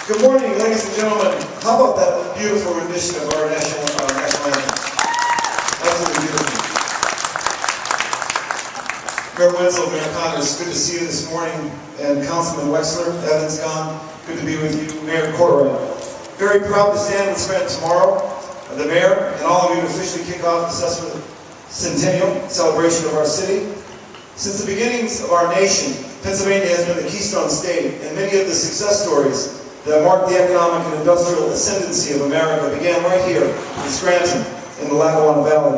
Good morning, ladies and gentlemen. How about that beautiful rendition of our national anthem? Absolutely beautiful. Mayor Wenzel, Mayor Connors, good to see you this morning. And Councilman Wexler, Evans gone, good to be with you. Mayor Corrigan. Very proud to stand with Scranton tomorrow. The mayor and all of you officially kick off the centennial celebration of our city. Since the beginnings of our nation, Pennsylvania has been the keystone state, and many of the success stories that marked the economic and industrial ascendancy of America began right here in Scranton, in the Lackawanna Valley.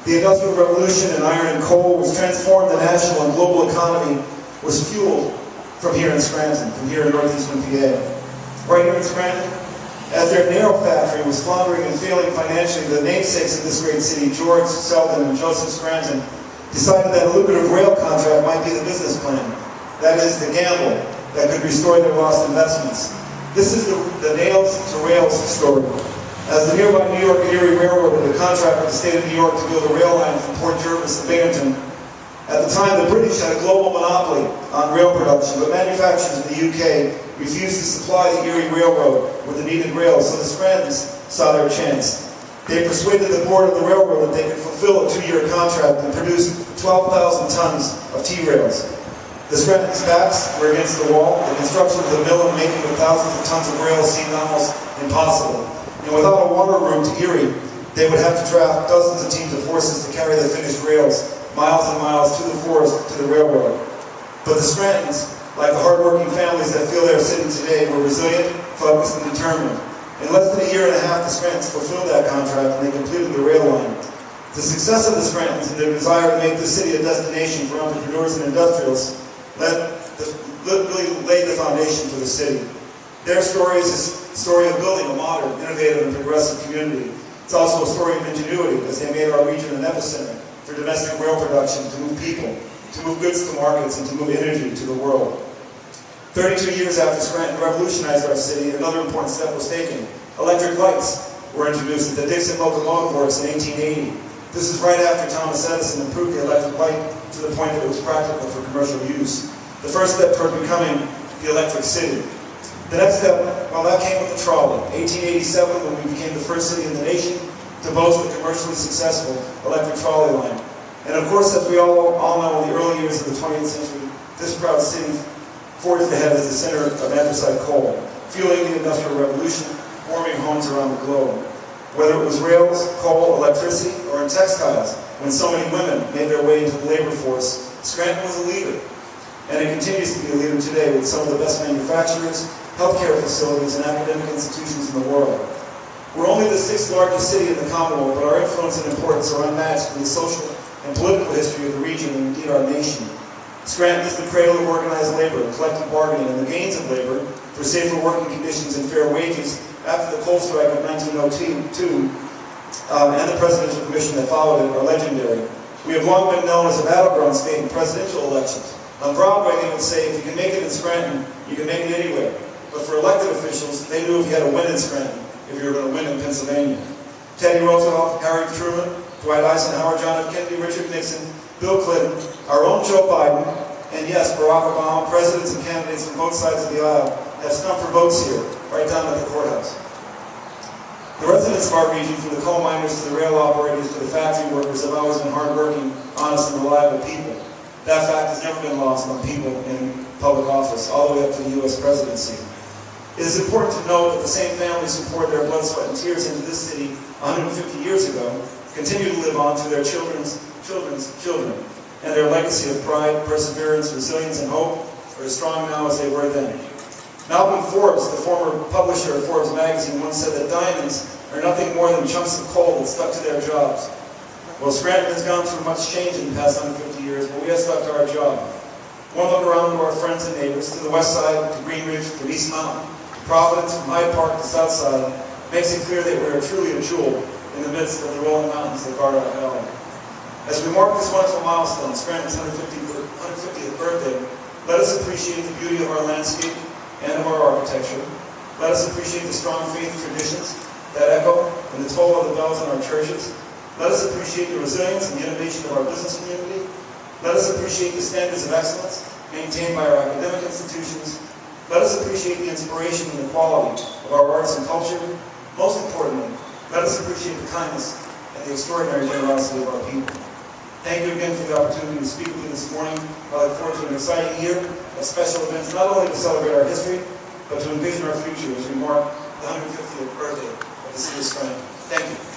The Industrial Revolution in iron and coal was transformed the national and global economy was fueled from here in Scranton, from here in northeastern PA. Right here in Scranton, as their nail factory was floundering and failing financially, the namesakes of this great city, George Selden and Joseph Scranton, decided that a lucrative rail contract might be the business plan. That is, the gamble that could restore their lost investments. This is the nails to rails story. As the nearby New York and Erie Railroad had a contract with the state of New York to build a rail line from Port Jervis to Binghamton, at the time the British had a global monopoly on rail production, but manufacturers in the UK refused to supply the Erie Railroad with the needed rails, so the Scrantons saw their chance. They persuaded the board of the railroad that they could fulfill a 2-year contract and produce 12,000 tons of T-rails. The Scranton's backs were against the wall. The construction of the mill and making of thousands of tons of rails seemed almost impossible. And without a water route to Erie, they would have to draft dozens of teams of horses to carry the finished rails miles and miles to the forest, to the railroad. But the Scrantons, like the hardworking families that fill their city today, were resilient, focused, and determined. In less than a year and a half, the Scrantons fulfilled that contract and they completed the rail line. The success of the Scrantons and their desire to make the city a destination for entrepreneurs and industrials really laid the foundation for the city. Their story is a story of building a modern, innovative, and progressive community. It's also a story of ingenuity, as they made our region an epicenter for domestic rail production, to move people, to move goods to markets, and to move energy to the world. 32 years after Scranton revolutionized our city, another important step was taken. Electric lights were introduced at the Dixon Locomotive Works in 1880. This is right after Thomas Edison improved the electric light to the point that it was practical for commercial use. The first step toward becoming the electric city. The next step, well, that came with the trolley. 1887, when we became the first city in the nation to boast a commercially successful electric trolley line. And of course, as we all know, in the early years of the 20th century, this proud city forged ahead as the center of anthracite coal, fueling the Industrial Revolution, warming homes around the globe. Whether it was rails, coal, electricity, or in textiles, when so many women made their way into the labor force, Scranton was a leader. And it continues to be a leader today with some of the best manufacturers, healthcare facilities, and academic institutions in the world. We're only the 6th largest city in the Commonwealth, but our influence and importance are unmatched in the social and political history of the region and indeed our nation. Scranton is the cradle of organized labor, collective bargaining, and the gains of labor for safer working conditions and fair wages after the coal strike of 1902 and the presidential commission that followed it are legendary. We have long been known as a battleground state in presidential elections. On Broadway, they would say, if you can make it in Scranton, you can make it anywhere. But for elected officials, they knew if you had to win in Scranton, if you were going to win in Pennsylvania. Teddy Roosevelt, Harry Truman, Dwight Eisenhower, John F. Kennedy, Richard Nixon, Bill Clinton, our own Joe Biden, and yes, Barack Obama, presidents and candidates from both sides of the aisle have stumped for votes here, right down at the courthouse. The residents of our region, from the coal miners to the rail operators to the factory workers, have always been hardworking, honest, and reliable people. That fact has never been lost on people in public office, all the way up to the U.S. presidency. It is important to note that the same families who poured their blood, sweat, and tears into this city 150 years ago continue to live on through their children's children, and their legacy of pride, perseverance, resilience, and hope are as strong now as they were then. Malcolm Forbes, the former publisher of Forbes magazine, once said that diamonds are nothing more than chunks of coal that stuck to their jobs. Well, Scranton has gone through much change in the past 150 years, but we have stuck to our job. One look around to our friends and neighbors, to the west side, to Greenridge, to East Mountain, to Providence, from Hyde Park to South Side, makes it clear that we are truly a jewel in the midst of the rolling mountains that guard our valley. As we mark this wonderful milestone, Scranton's 150th birthday, let us appreciate the beauty of our landscape and of our architecture. Let us appreciate the strong faith traditions that echo in the toll of the bells in our churches. Let us appreciate the resilience and the innovation of our business community. Let us appreciate the standards of excellence maintained by our academic institutions. Let us appreciate the inspiration and the quality of our arts and culture. Most importantly, let us appreciate the kindness and the extraordinary generosity of our people. Thank you again for the opportunity to speak with you this morning. I look forward to an exciting year of special events, not only to celebrate our history, but to envision our future as we mark the 150th birthday of the city of Scranton. Thank you.